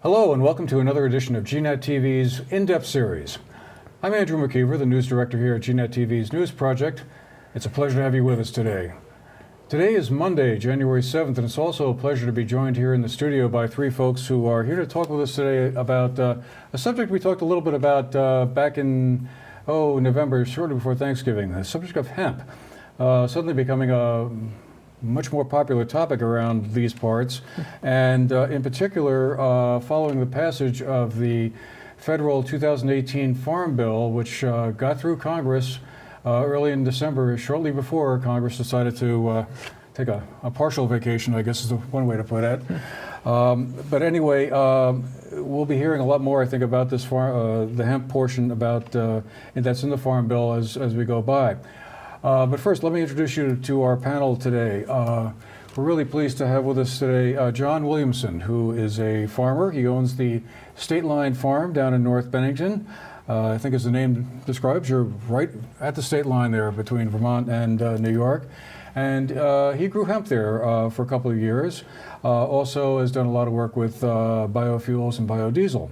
Hello and welcome to another edition of GNAT-TV's In-Depth series. I'm Andrew McKeever, the news director here at GNAT-TV's News Project. It's a pleasure to have you with us today. Today is Monday, January 7th, and it's also a pleasure to be joined here in the studio by three folks who are here to talk with us today about a subject we talked a little bit about back in November, shortly before Thanksgiving, the subject of hemp. Suddenly becoming a much more popular topic around these parts, and in particular following the passage of the federal 2018 Farm Bill, which got through Congress early in December, shortly before Congress decided to take a partial vacation, I guess is one way to put it. But anyway, we'll be hearing a lot more, I think, about this the hemp portion that's in the Farm Bill as we go by. But first, let me introduce you to our panel today. We're really pleased to have with us today John Williamson, who is a farmer. He owns the State Line Farm down in North Bennington. I think as the name describes, you're right at the state line there between Vermont and New York. And he grew hemp there for a couple of years. Also has done a lot of work with biofuels and biodiesel.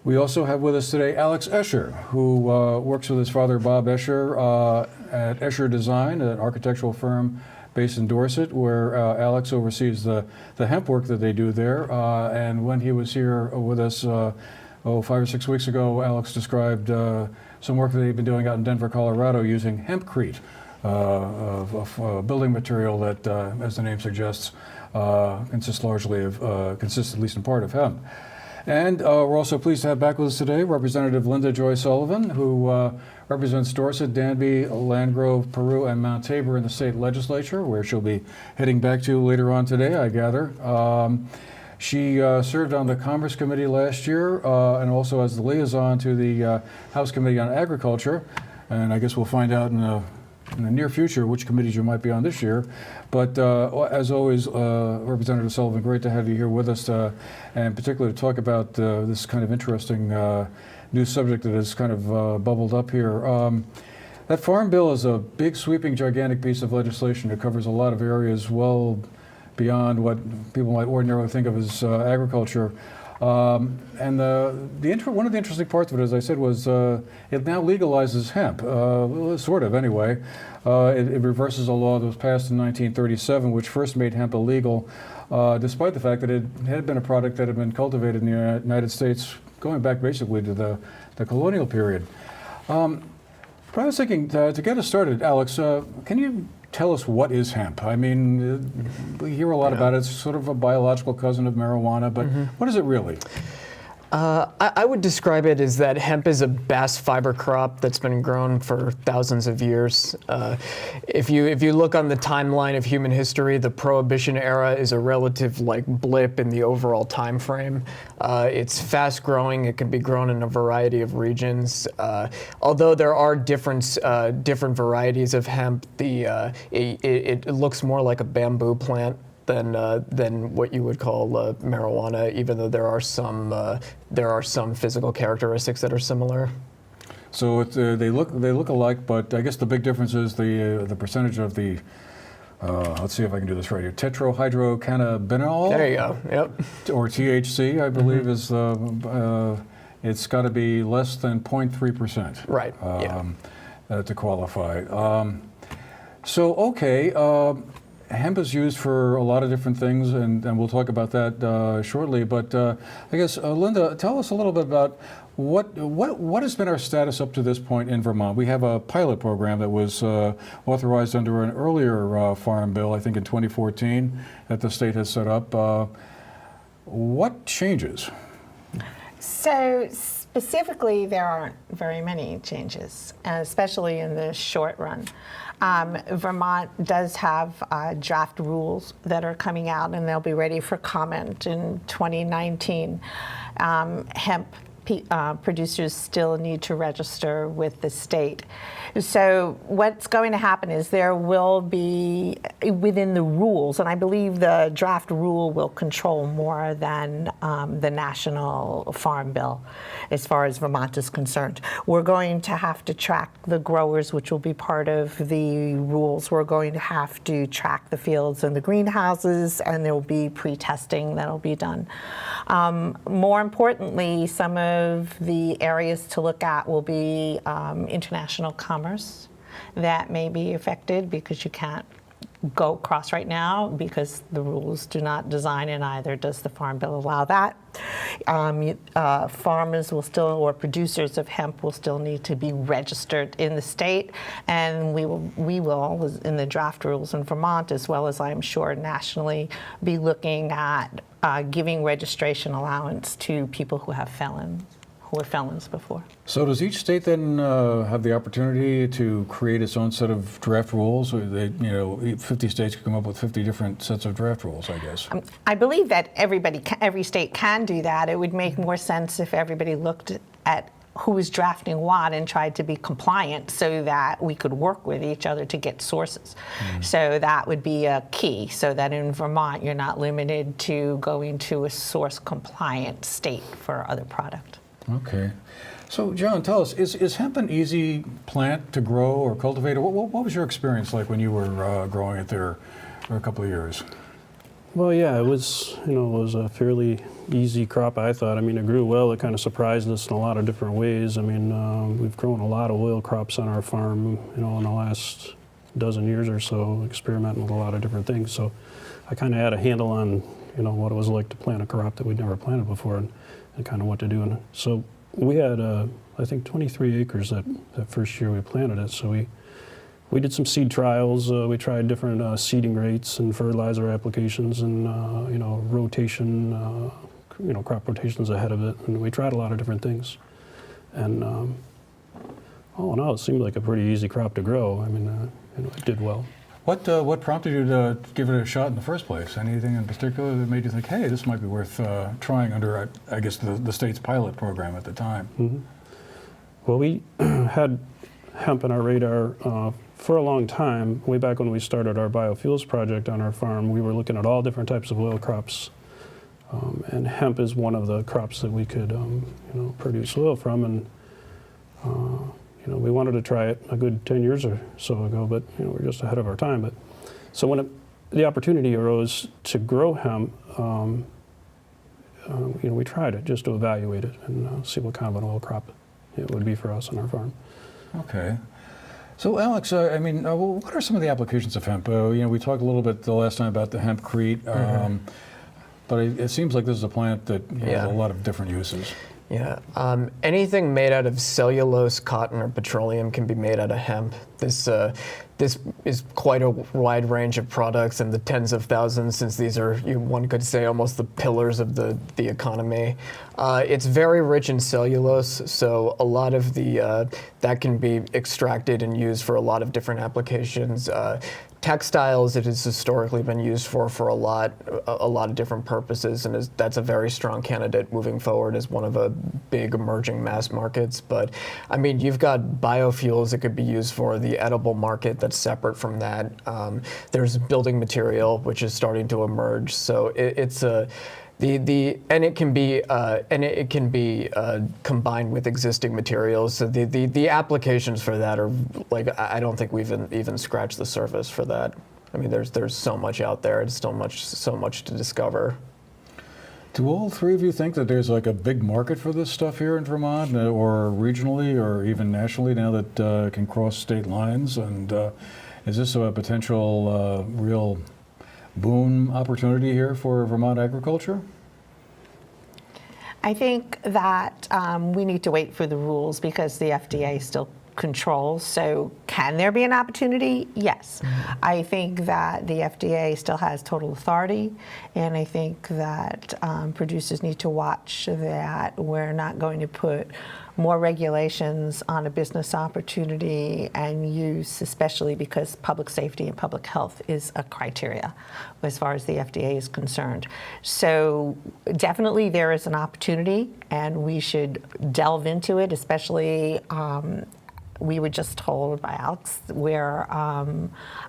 We also have with us today Alex Escher, who works with his father, Bob Escher, at Escher Design, an architectural firm based in Dorset, where Alex oversees the hemp work that they do there. And when he was here with us 5 or 6 weeks ago, Alex described some work that they've been doing out in Denver, Colorado, using hempcrete, a building material that, as the name suggests, consists at least in part of hemp. And we're also pleased to have back with us today Representative Linda Joy Sullivan, who represents Dorset, Danby, Landgrove, Peru, and Mount Tabor in the state legislature, where she'll be heading back to later on today, I gather. She served on the Commerce Committee last year and also as the liaison to the House Committee on Agriculture. And I guess we'll find out in the near future which committees you might be on this year. But as always, Representative Sullivan, great to have you here with us, and particularly to talk about this kind of interesting new subject that has kind of bubbled up here. That Farm Bill is a big, sweeping, gigantic piece of legislation. It covers a lot of areas well beyond what people might ordinarily think of as agriculture. And one of the interesting parts of it, as I said, was it now legalizes hemp, sort of anyway. It reverses a law that was passed in 1937, which first made hemp illegal, despite the fact that it had been a product that had been cultivated in the United States going back basically to the colonial period. But I was thinking, to get us started, Alex, can you tell us what is hemp? I mean, we hear a lot about it. It's sort of a biological cousin of marijuana, but what is it really? I would describe it as that hemp is a bast fiber crop that's been grown for thousands of years. If you look on the timeline of human history, the Prohibition era is a relative blip in the overall time frame. It's fast growing. It can be grown in a variety of regions. Although there are different varieties of hemp, it looks more like a bamboo plant than what you would call marijuana, even though there are some physical characteristics that are similar. So they look alike, but I guess the big difference is the percentage of the let's see if I can do this right here. Tetrahydrocannabinol. There you go. Yep. Or THC, I believe, is it's got to be less than 0.3%. Right. To qualify. So okay. Hemp is used for a lot of different things, and we'll talk about that shortly. But I guess, Linda, tell us a little bit about what has been our status up to this point in Vermont. We have a pilot program that was authorized under an earlier farm bill, I think in 2014, that the state has set up. What changes? So specifically, there aren't very many changes, especially in the short run. Vermont does have draft rules that are coming out, and they'll be ready for comment in 2019. Hemp producers still need to register with the state. So what's going to happen is there will be, within the rules, and I believe the draft rule will control more than the National Farm Bill as far as Vermont is concerned. We're going to have to track the growers, which will be part of the rules. We're going to have to track the fields and the greenhouses, and there will be pre-testing that will be done. More importantly, some of the areas to look at will be international commerce that may be affected because you can't go across right now because the rules do not design, and either does the Farm Bill allow that. Farmers will still, or producers of hemp will still need to be registered in the state, and we will in the draft rules in Vermont, as well as I'm sure nationally, be looking at giving registration allowance to people who were felons before. So does each state then have the opportunity to create its own set of draft rules? Or 50 states could come up with 50 different sets of draft rules, I guess. I believe that every state can do that. It would make more sense if everybody looked at who was drafting what and tried to be compliant so that we could work with each other to get sources. So that would be a key, so that in Vermont you're not limited to going to a source compliant state for other product. Okay. So, John, tell us, is hemp an easy plant to grow or cultivate? What was your experience like when you were growing it there for a couple of years? Well, yeah, it was a fairly easy crop, I thought. I mean, it grew well. It kind of surprised us in a lot of different ways. I mean, we've grown a lot of oil crops on our farm, in the last dozen years or so, experimenting with a lot of different things. So I kind of had a handle on, what it was like to plant a crop that we'd never planted before, and kind of what to do. And so we had, I think, 23 acres that first year we planted it. So we did some seed trials. We tried different seeding rates and fertilizer applications and, rotation, crop rotations ahead of it. And we tried a lot of different things. And all in all, it seemed like a pretty easy crop to grow. I mean, it did well. What prompted you to give it a shot in the first place? Anything in particular that made you think, hey, this might be worth trying under, I guess, the state's pilot program at the time? Mm-hmm. Well, we had hemp on our radar for a long time. Way back when we started our biofuels project on our farm, we were looking at all different types of oil crops. And hemp is one of the crops that we could, produce oil from. And we wanted to try it a good 10 years or so ago, but we're just ahead of our time. But so when the opportunity arose to grow hemp, we tried it just to evaluate it and see what kind of an oil crop it would be for us on our farm. Okay. So Alex, what are some of the applications of hemp? We talked a little bit the last time about the hempcrete, but it seems like this is a plant that has a lot of different uses. Yeah, anything made out of cellulose, cotton, or petroleum can be made out of hemp. This is quite a wide range of products in the tens of thousands, since these are, one could say, almost the pillars of the economy. It's very rich in cellulose, so a lot of that can be extracted and used for a lot of different applications. Textiles, it has historically been used for a lot of different purposes, and that's a very strong candidate moving forward as one of the big emerging mass markets. But I mean, you've got biofuels that could be used for the edible market that's separate from that. There's building material, which is starting to emerge. So it's a it can be combined with existing materials. So the applications for that are like, I don't think we've even scratched the surface for that. I mean, there's so much out there. It's still so much to discover. Do all three of you think that there's like a big market for this stuff here in Vermont, or regionally, or even nationally, now that it can cross state lines? And is this a potential real boom opportunity here for Vermont agriculture? I think that we need to wait for the rules because the FDA still controls. So Can there be an opportunity? Yes. I think that the FDA still has total authority, and I think that producers need to watch that we're not going to put more regulations on a business opportunity and use, especially because public safety and public health is a criteria as far as the FDA is concerned. So definitely there is an opportunity, and we should delve into it, especially we were just told by Alex where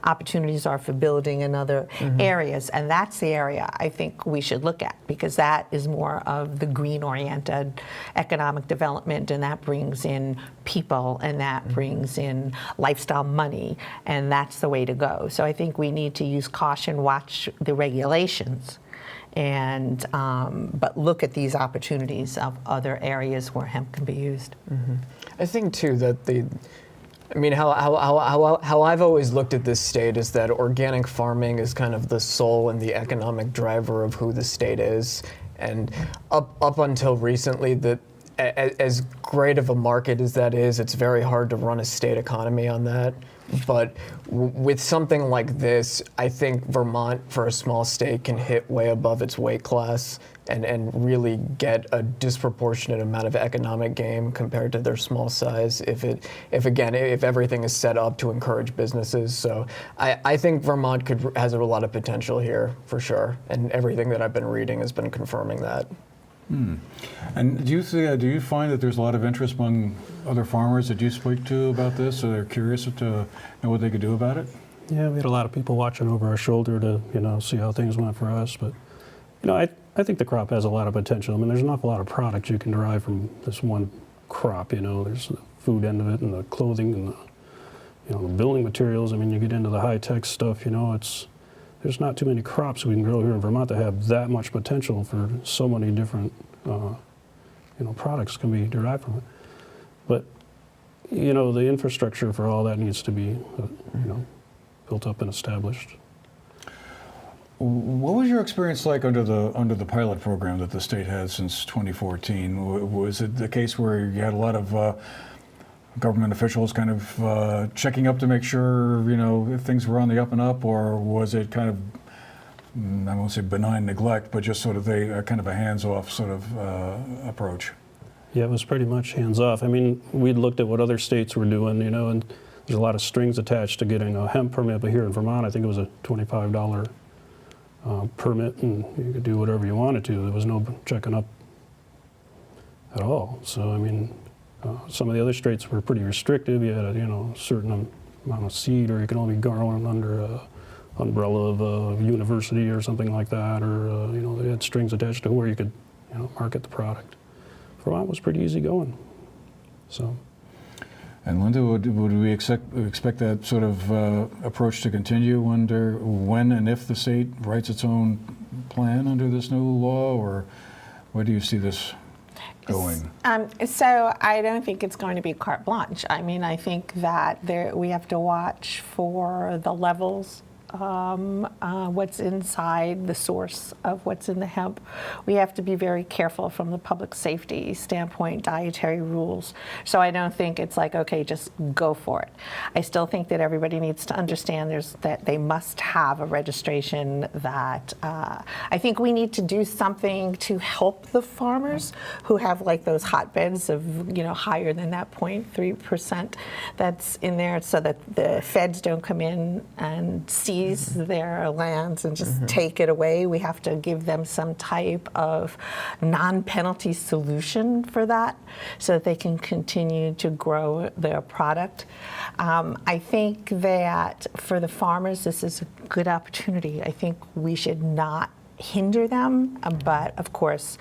opportunities are for building in other areas, and that's the area I think we should look at, because that is more of the green-oriented economic development, and that brings in people, and that brings in lifestyle money, and that's the way to go. So I think we need to use caution, watch the regulations, and but look at these opportunities of other areas where hemp can be used. I think too that how I've always looked at this state is that organic farming is kind of the soul and the economic driver of who the state is, and up until recently, that as great of a market as that is, it's very hard to run a state economy on that. But with something like this, I think Vermont, for a small state, can hit way above its weight class and really get a disproportionate amount of economic gain compared to their small size if everything is set up to encourage businesses. So I think Vermont has a lot of potential here for sure, and everything that I've been reading has been confirming that. And do you find that there's a lot of interest among other farmers that you speak to about this, so they're curious to know what they could do about it? Yeah, we had a lot of people watching over our shoulder to, see how things went for us. But, I think the crop has a lot of potential. I mean, there's an awful lot of products you can derive from this one crop. There's the food end of it, and the clothing, and the building materials. I mean, you get into the high-tech stuff. There's not too many crops we can grow here in Vermont that have that much potential for so many different, products can be derived from it. But, the infrastructure for all that needs to be, built up and established. What was your experience like under the pilot program that the state had since 2014? Was it the case where you had a lot of government officials kind of checking up to make sure, if things were on the up and up, or was it kind of, I won't say benign neglect, but just sort of kind of a hands-off sort of approach? Yeah, it was pretty much hands-off. I mean, we'd looked at what other states were doing, and there's a lot of strings attached to getting a hemp permit, but here in Vermont, I think it was a $25 permit, and you could do whatever you wanted to. There was no checking up at all. So, I mean, some of the other states were pretty restrictive. You had a certain amount of seed, or you could only grow under an umbrella of a university or something like that, or they had strings attached to where you could market the product. Vermont was pretty easy going. So. And Linda, would we expect that sort of approach to continue when and if the state writes its own plan under this new law, or where do you see this going? So I don't think it's going to be carte blanche. I mean, I think that we have to watch for the levels, what's inside the source of what's in the hemp. We have to be very careful from the public safety standpoint, dietary rules. So I don't think it's like, okay, just go for it. I still think that everybody needs to understand that they must have a registration. That I think we need to do something to help the farmers who have like those hotbeds of higher than that 0.3% that's in there, so that the feds don't come in and seize their lands and just take it away. We have to give them some type of non-penalty solution for that, so that they can continue to grow their product. I think that for the farmers, this is a good opportunity. I think we should not hinder them, but of course,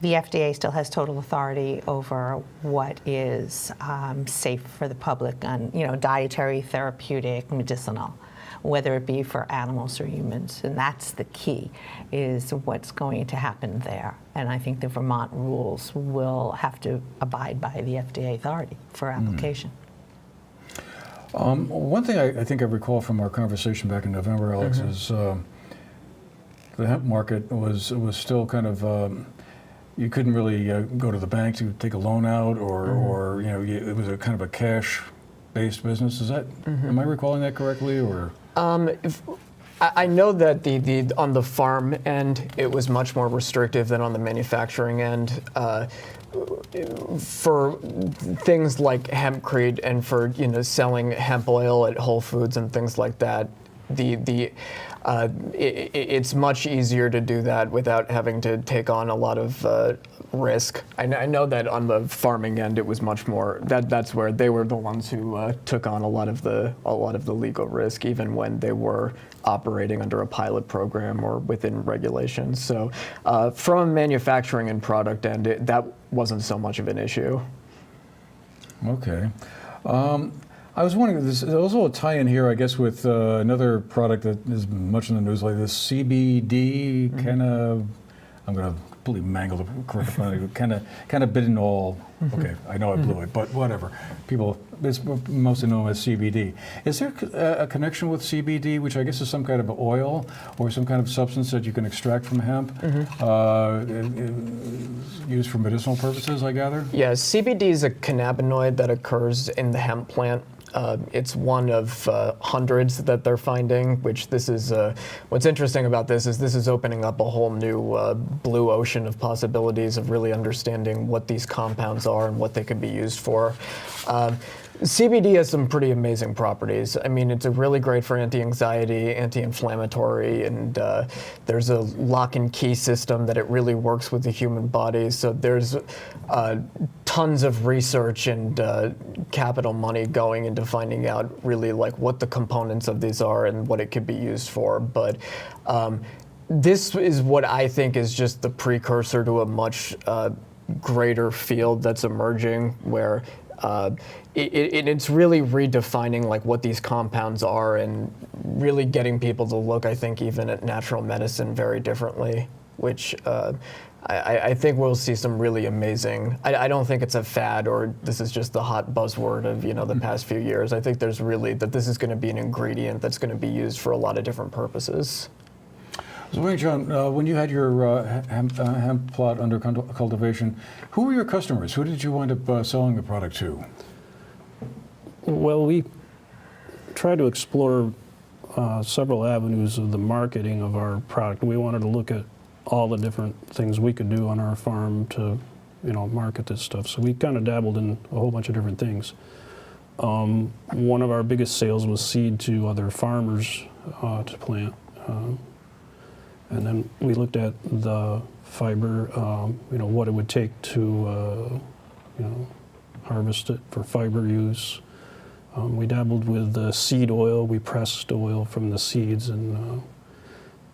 the FDA still has total authority over what is safe for the public, and dietary, therapeutic, medicinal, whether it be for animals or humans. And that's the key, is what's going to happen there. And I think the Vermont rules will have to abide by the FDA authority for application. One thing I think I recall from our conversation back in November, Alex, is the hemp market was still kind of, you couldn't really go to the bank to take a loan out, or it was a kind of a cash hemp-based business. Is that, am I recalling that correctly, or? I know that the on the farm end, it was much more restrictive than on the manufacturing end. For things like hempcrete and for selling hemp oil at Whole Foods and things like that, it's much easier to do that without having to take on a lot of risk. I know that on the farming end, it was much more. That's where they were the ones who took on a lot of the legal risk, even when they were operating under a pilot program or within regulations. So, from manufacturing and product end, that wasn't so much of an issue. Okay. I was wondering, there's also a tie-in here, I guess, with another product that is much in the news lately, this CBD, kind of, I'm going to completely mangle the correct kind of bidinol. Okay, I know I blew it, but whatever. People, it's mostly known as CBD. Is there a connection with CBD, which I guess is some kind of oil or some kind of substance that you can extract from hemp, used for medicinal purposes, I gather? Yeah, CBD is a cannabinoid that occurs in the hemp plant. It's one of hundreds that they're finding, which this is, what's interesting about this is opening up a whole new blue ocean of possibilities of really understanding what these compounds are and what they could be used for. CBD has some pretty amazing properties. I mean, it's really great for anti-anxiety, anti-inflammatory, and there's a lock and key system that it really works with the human body. So there's tons of research and capital money going into finding out really like what the components of these are and what it could be used for. But this is what I think is just the precursor to a much greater field that's emerging, where it's really redefining like what these compounds are and really getting people to look, I think, even at natural medicine very differently, which I think we'll see some really amazing. I don't think it's a fad or this is just the hot buzzword of the past few years. I think there's really that this is going to be an ingredient that's going to be used for a lot of different purposes. So, John, when you had your hemp plot under cultivation, who were your customers? Who did you wind up selling the product to? Well, we tried to explore several avenues of the marketing of our product. We wanted to look at all the different things we could do on our farm to, market this stuff. So we kind of dabbled in a whole bunch of different things. One of our biggest sales was seed to other farmers to plant. And then we looked at the fiber, what it would take to, harvest it for fiber use. We dabbled with the seed oil. We pressed oil from the seeds and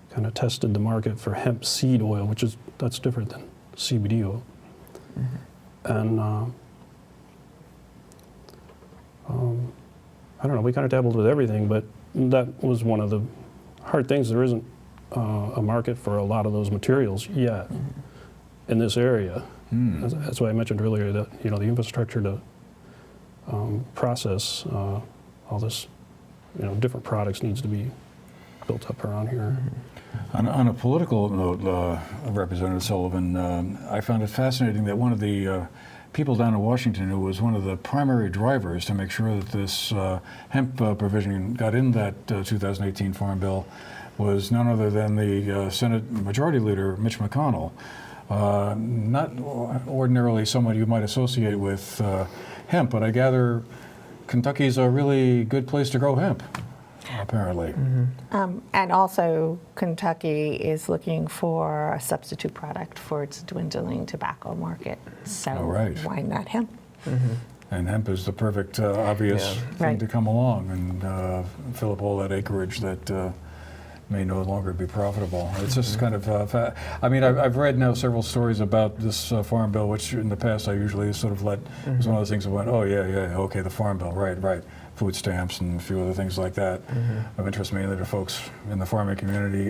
kind of tested the market for hemp seed oil, that's different than CBD oil. And I don't know, we kind of dabbled with everything, but that was one of the hard things. There isn't a market for a lot of those materials yet in this area. That's why I mentioned earlier that the infrastructure to process all this, different products needs to be built up around here. On a political note, Representative Sullivan, I found it fascinating that one of the people down in Washington who was one of the primary drivers to make sure that this hemp provision got in that 2018 Farm Bill was none other than the Senate Majority Leader, Mitch McConnell. Not ordinarily someone you might associate with hemp, but I gather Kentucky's a really good place to grow hemp, apparently. And also, Kentucky is looking for a substitute product for its dwindling tobacco market. So why not hemp? And hemp is the perfect, obvious thing to come along and fill up all that acreage that may no longer be profitable. It's just kind of, I mean, I've read now several stories about this Farm Bill, which in the past I usually sort of let, it was one of those things that went, oh yeah, okay, the Farm Bill, right. Food stamps and a few other things like that of interest mainly to folks in the farming community.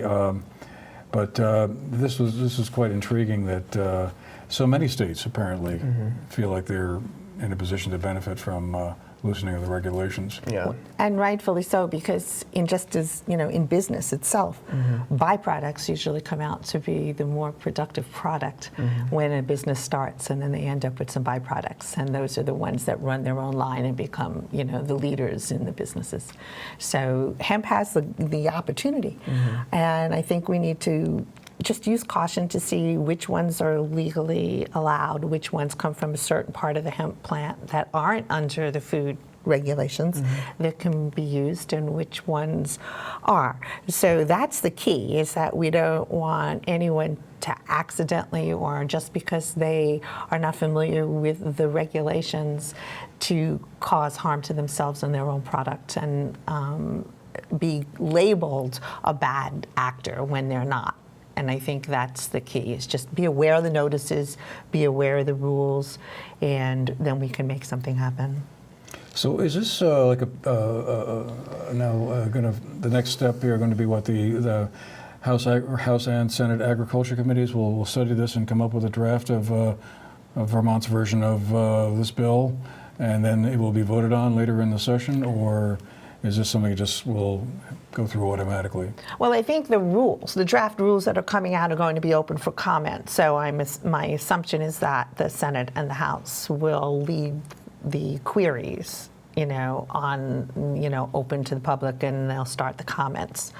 But this is quite intriguing that so many states apparently feel like they're in a position to benefit from loosening of the regulations. Yeah. And rightfully so, because just as, in business itself, byproducts usually come out to be the more productive product when a business starts, and then they end up with some byproducts. And those are the ones that run their own line and become, the leaders in the businesses. So hemp has the opportunity. And I think we need to just use caution to see which ones are legally allowed, which ones come from a certain part of the hemp plant that aren't under the food regulations that can be used, and which ones are. So that's the key, is that we don't want anyone to accidentally, or just because they are not familiar with the regulations, to cause harm to themselves and their own product, and be labeled a bad actor when they're not. And I think that's the key, is just be aware of the notices, be aware of the rules, and then we can make something happen. So is this now the next step here going to be what the House and Senate Agriculture Committees will study this and come up with a draft of Vermont's version of this bill, and then it will be voted on later in the session, or is this something that just will go through automatically? Well, I think the draft rules that are coming out are going to be open for comment. So my assumption is that the Senate and the House will leave the queries, on, open to the public, and they'll start the comments.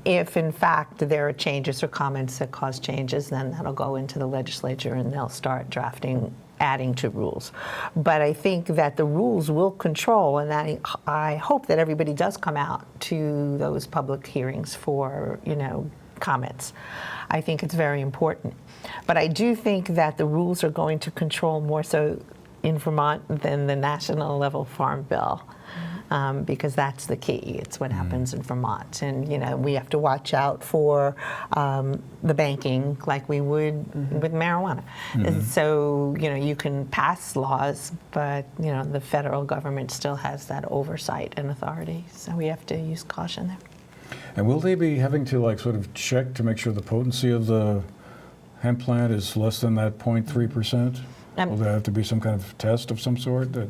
If in fact there are changes or comments that cause changes, then that'll go into the legislature and they'll start adding to rules. But I think that the rules will control, and I hope that everybody does come out to those public hearings for, comments. I think it's very important. But I do think that the rules are going to control more so in Vermont than the national level farm bill. Because that's the key. It's what happens in Vermont. And, we have to watch out for the banking like we would with marijuana. And so, you can pass laws, but, the federal government still has that oversight and authority. So we have to use caution there. And will they be having to sort of check to make sure the potency of the hemp plant is less than that 0.3%? Will there have to be some kind of test of some sort that...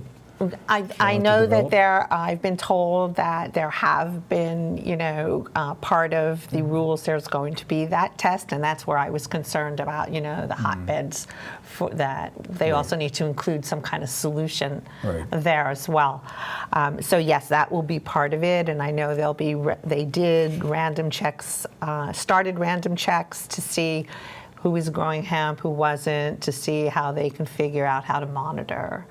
I know that I've been told that there have been, part of the rules there's going to be that test, and that's where I was concerned about, the hotbeds, for that. They also need to include some kind of solution there as well. So yes, that will be part of it, and I know they did random checks, started random checks to see who was growing hemp, who wasn't, to see how they can figure out how to monitor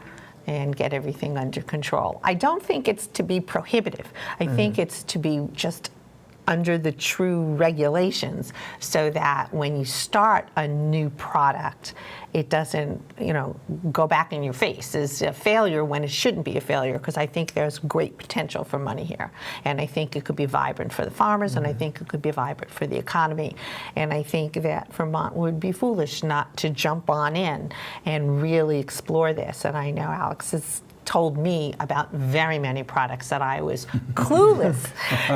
and get everything under control. I don't think it's to be prohibitive. I think it's to be just under the true regulations, so that when you start a new product, it doesn't, go back in your face as a failure when it shouldn't be a failure, because I think there's great potential for money here. And I think it could be vibrant for the farmers, and I think it could be vibrant for the economy. And I think that Vermont would be foolish not to jump on in and really explore this. And I know Alex has told me about very many products that I was clueless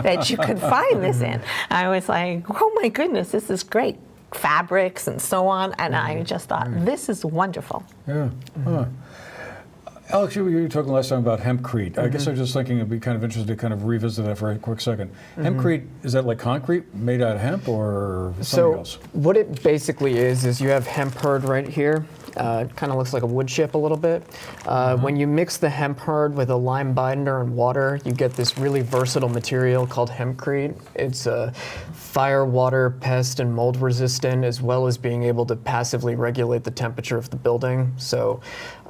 that you could find this in. I was like, oh my goodness, this is great. Fabrics and so on, and I just thought, this is wonderful. Yeah. Alex, you were talking last time about hempcrete. I guess I was just thinking it'd be kind of interesting to kind of revisit that for a quick second. Hempcrete, is that like concrete made out of hemp, or something else? What it basically is you have hemp hurd right here. It kind of looks like a wood chip a little bit. When you mix the hemp hurd with a lime binder and water, you get this really versatile material called hempcrete. It's fire, water, pest, and mold resistant, as well as being able to passively regulate the temperature of the building. So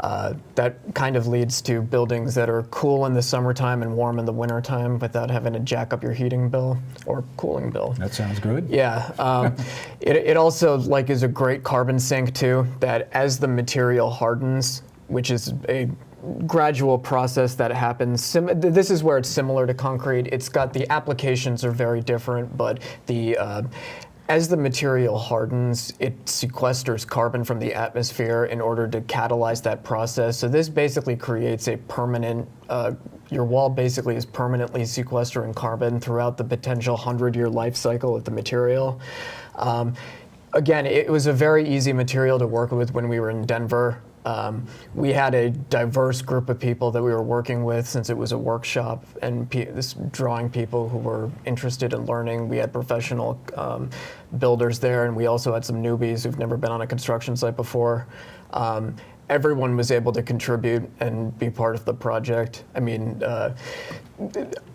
that kind of leads to buildings that are cool in the summertime and warm in the wintertime without having to jack up your heating bill or cooling bill. That sounds good. Yeah. It also is a great carbon sink too, that as the material hardens, which is a gradual process that happens. This is where it's similar to concrete. It's got, the applications are very different, but as the material hardens, it sequesters carbon from the atmosphere in order to catalyze that process. So this basically creates a permanent, your wall basically is permanently sequestering carbon throughout the potential 100-year life cycle of the material. Again, it was a very easy material to work with when we were in Denver. We had a diverse group of people that we were working with since it was a workshop, and drawing people who were interested in learning. We had professional builders there, and we also had some newbies who've never been on a construction site before. Everyone was able to contribute and be part of the project. I mean,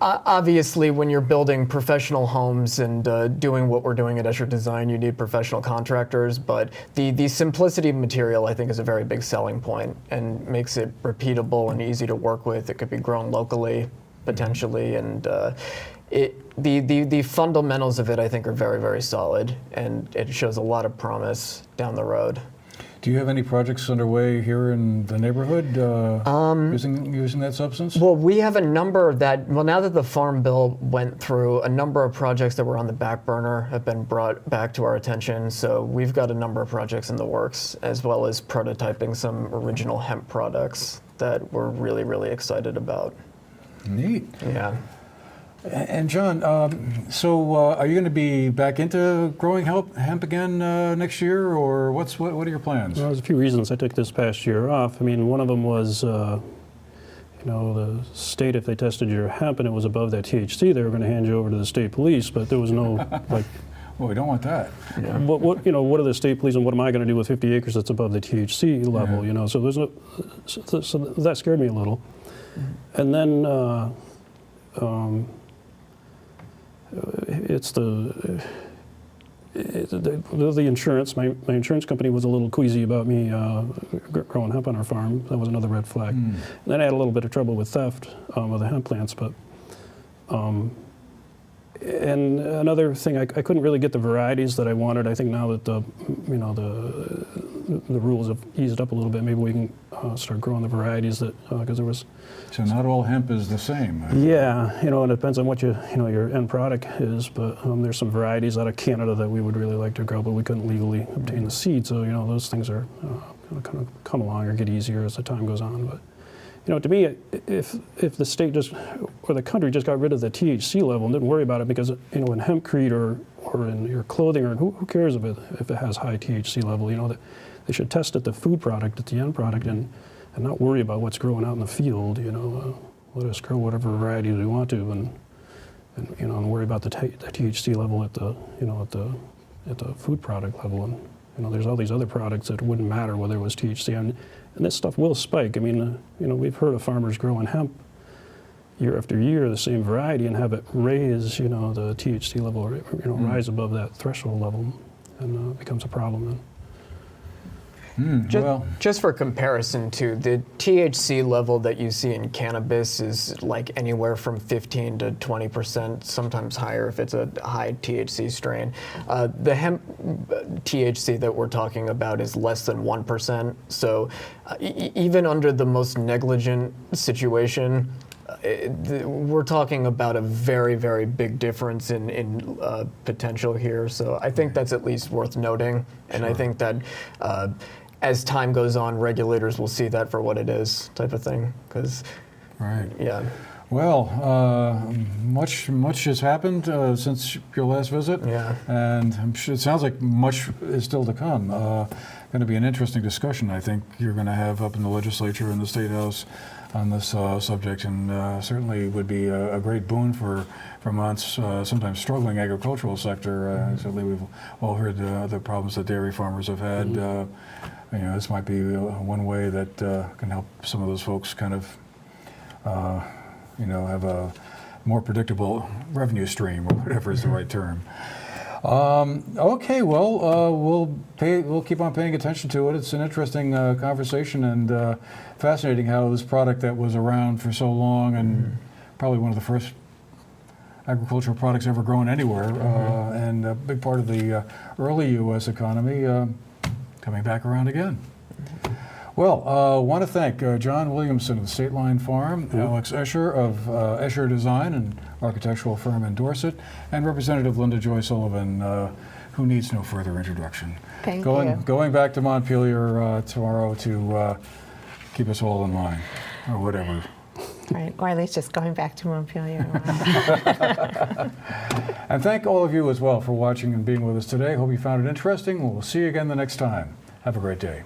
obviously, when you're building professional homes and doing what we're doing at Escher Design, you need professional contractors, but the simplicity of material, I think, is a very big selling point and makes it repeatable and easy to work with. It could be grown locally, potentially, and the fundamentals of it, I think, are very, very solid, and it shows a lot of promise down the road. Do you have any projects underway here in the neighborhood using that substance? Well, we have a number now that the Farm Bill went through, a number of projects that were on the back burner have been brought back to our attention. So we've got a number of projects in the works, as well as prototyping some original hemp products that we're really, really excited about. Neat. Yeah. And John, so are you going to be back into growing hemp again next year, or what are your plans? Well, there's a few reasons I took this past year off. I mean, one of them was, the state, if they tested your hemp and it was above that THC, they were going to hand you over to the state police, but there was no, like... Well, we don't want that. Yeah. What are the state police, and what am I going to do with 50 acres that's above the THC level, Yeah. So there's no... So that scared me a little. And then... it's the insurance. My insurance company was a little queasy about me growing hemp on our farm. That was another red flag. And then I had a little bit of trouble with theft with the hemp plants. But and another thing, I couldn't really get the varieties that I wanted. I think now that the rules have eased up a little bit, maybe we can start growing the varieties that because there was. So not all hemp is the same. Yeah, and it depends on what your end product is, but there's some varieties out of Canada that we would really like to grow, but we couldn't legally obtain the seed, so those things are kind of come along or get easier as the time goes on. But to me, if the state or the country just got rid of the THC level and didn't worry about it, because in hempcrete or in your clothing, or who cares if it has high THC level, they should test at the food product, at the end product, and not worry about what's growing out in the field. Let us grow whatever varieties we want to, and worry about the THC level at the food product level. And there's all these other products that wouldn't matter whether it was THC, and this stuff will spike. I mean, we've heard of farmers growing hemp year after year, the same variety, and have it raise, the THC level, rise above that threshold level, and it becomes a problem then. Just for comparison, too, the THC level that you see in cannabis is like anywhere from 15 to 20%, sometimes higher if it's a high THC strain. The hemp THC that we're talking about is less than 1%. So even under the most negligent situation, we're talking about a very, very big difference in potential here. So I think that's at least worth noting. And I think that as time goes on, regulators will see that for what it is, type of thing. Right. Yeah. Well, much has happened since your last visit. Yeah. And I'm sure it sounds like much is still to come. Going to be an interesting discussion, I think, you're going to have up in the legislature and the State House on this subject, and certainly would be a great boon for Vermont's sometimes struggling agricultural sector. Certainly we've all heard the problems that dairy farmers have had. This might be one way that can help some of those folks kind of have a more predictable revenue stream, or whatever is the right term. Okay, well, we'll keep on paying attention to it. It's an interesting conversation, and fascinating how this product that was around for so long, and probably one of the first agricultural products ever grown anywhere, and a big part of the early U.S. economy, coming back around again. Well, I want to thank John Williamson of the State Line Farm, Alex Escher of Escher Design, an architectural firm in Dorset, and Representative Linda Joy Sullivan, who needs no further introduction. Thank you. Going back to Montpelier tomorrow to keep us all in line, or whatever. Right, or at least just going back to Montpelier. And thank all of you as well for watching and being with us today. Hope you found it interesting. We'll see you again the next time. Have a great day.